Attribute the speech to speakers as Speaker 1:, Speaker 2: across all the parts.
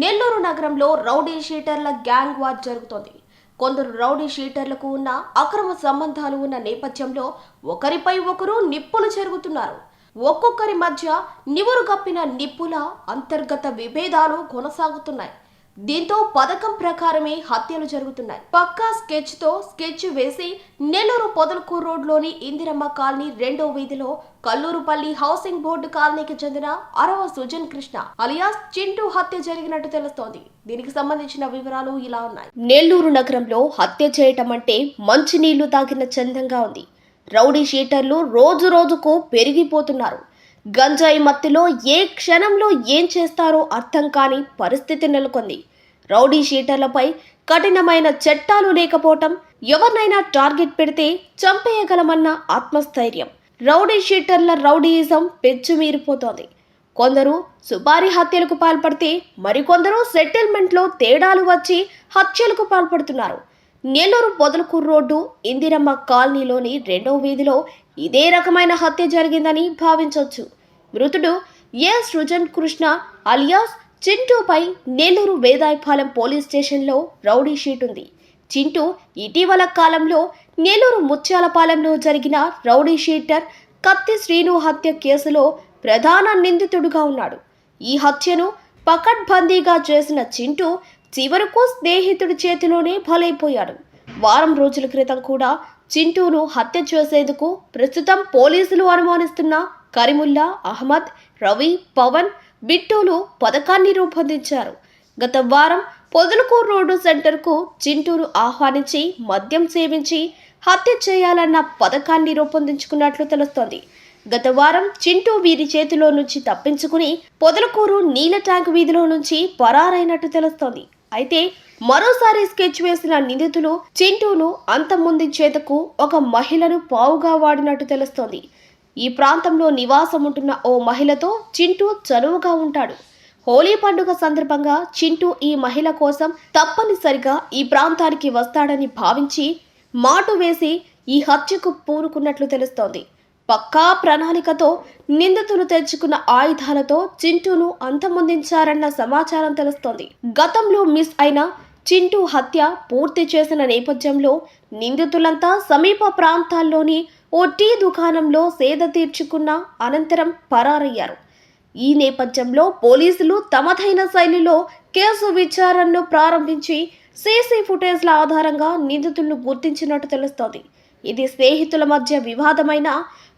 Speaker 1: నెల్లూరు నగరంలో rowdy షీటర్ల gang war జరుగుతోంది. కొందరు రౌడీ షీటర్లకు ఉన్న అక్రమ సంబంధాలు ఉన్న నేపథ్యంలో ఒకరిపై ఒకరు నిప్పులు చెరుగుతున్నారు. ఒక్కొక్కరి మధ్య నివురు కప్పిన నిప్పుల అంతర్గత విభేదాలు కొనసాగుతున్నాయి. దీంతో పథకం ప్రకారమే హత్యలు జరుగుతున్నాయి. పక్కా స్కెచ్ వేసి నెల్లూరు పొదలకూరు రోడ్లోని ఇందిరమ్మ కాలనీ 2వ వీధిలో కల్లూరుపల్లి హౌసింగ్ బోర్డు కాలనీకి చెందిన అరవ సుజన్ కృష్ణ అలియాస్ చింటూ హత్య జరిగినట్టు తెలుస్తోంది. దీనికి సంబంధించిన వివరాలు ఇలా ఉన్నాయి. నెల్లూరు నగరంలో హత్య చేయటం అంటే మంచినీళ్లు తాగిన చందంగా ఉంది. రౌడీ షీటర్లు రోజు రోజుకు పెరిగిపోతున్నారు. గంజాయి మత్తులో ఏ క్షణంలో ఏం చేస్తారో అర్థం కాని పరిస్థితి నెలకొంది. రౌడీ షీటర్లపై కఠినమైన చట్టాలు లేకపోవటం, ఎవరినైనా టార్గెట్ పెడితే చంపేయగలమన్న ఆత్మస్థైర్యం, రౌడీ షీటర్ల రౌడీయిజం పెచ్చుమీరిపోతోంది. కొందరు సుపారీ హత్యలకు పాల్పడితే మరికొందరు సెటిల్మెంట్లో తేడాలు వచ్చి హత్యలకు పాల్పడుతున్నారు. నెల్లూరు పొదలకూరు రోడ్డు ఇందిరమ్మ కాలనీలోని 2వ వీధిలో ఇదే రకమైన హత్య జరిగిందని భావించవచ్చు. మృతుడు ఏ సృజన్ కృష్ణ అలియాస్ చింటూపై నెల్లూరు వేదాయపాలెం పోలీస్ స్టేషన్లో రౌడీ షీట్ ఉంది. చింటూ ఇటీవల కాలంలో నెల్లూరు ముత్యాలపాలెంలో జరిగిన రౌడీ షీటర్ కత్తి శ్రీను హత్య కేసులో ప్రధాన నిందితుడుగా ఉన్నాడు. ఈ హత్యను పకడ్బందీగా చేసిన చింటూ చివరకు స్నేహితుడి చేతిలోనే బలైపోయాడు. వారం రోజుల క్రితం కూడా చింటూను హత్య చేసేందుకు ప్రస్తుతం పోలీసులు అనుమానిస్తున్న కరీముల్లా, అహ్మద్, రవి, పవన్, బిట్టూలు పథకాన్ని రూపొందించారు. గత వారం పొదలకూరు రోడ్డు సెంటర్కు చింటూను ఆహ్వానించి మద్యం సేవించి హత్య చేయాలన్న పథకాన్ని రూపొందించుకున్నట్లు తెలుస్తోంది. గత వారం చింటూ వీరి చేతిలో నుంచి తప్పించుకుని పొదలకూరు నీల ట్యాంక్ వీధిలో నుంచి పరారైనట్టు తెలుస్తోంది. అయితే మరోసారి స్కెచ్ వేసిన నిందితులు చింటూను అంతమొందించేందుకు ఒక మహిళను పావుగా వాడినట్టు తెలుస్తోంది. ఈ ప్రాంతంలో నివాసం ఉంటున్న ఓ మహిళతో చింటూ చనువుగా ఉంటాడు. హోలీ పండుగ సందర్భంగా చింటూ ఈ మహిళ కోసం తప్పనిసరిగా ఈ ప్రాంతానికి వస్తాడని భావించి మాటు వేసి ఈ హత్యకు పూనుకున్నట్లు తెలుస్తోంది. పక్కా ప్రణాళికతో నిందితులు తెచ్చుకున్న ఆయుధాలతో చింటూను అంతమొందించారన్న సమాచారం తెలుస్తోంది. గతంలో మిస్ అయిన చింటూ హత్య పూర్తి చేసిన నేపథ్యంలో నిందితులంతా సమీప ప్రాంతాల్లోని ఓ టీ దుకాణంలో సేద తీర్చుకున్న అనంతరం పరారయ్యారు. ఈ నేపథ్యంలో పోలీసులు తమదైన శైలిలో కేసు విచారణను ప్రారంభించి సీసీ ఫుటేజ్ల ఆధారంగా నిందితులను గుర్తించినట్టు తెలుస్తోంది. ఇది స్నేహితుల మధ్య వివాదమైన,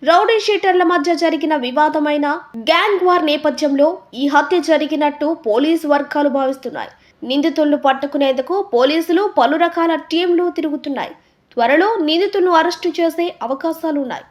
Speaker 1: రౌడీ షీటర్ల మధ్య జరిగిన వివాదమైన గ్యాంగ్ వార్ నేపథ్యంలో ఈ హత్య జరిగినట్టు పోలీసు వర్గాలు భావిస్తున్నాయి. నిందితులను పట్టుకునేందుకు పోలీసులు పలు రకాల టీంలు తిరుగుతున్నాయి. త్వరలో నిందితులను అరెస్టు చేసే అవకాశాలున్నాయి.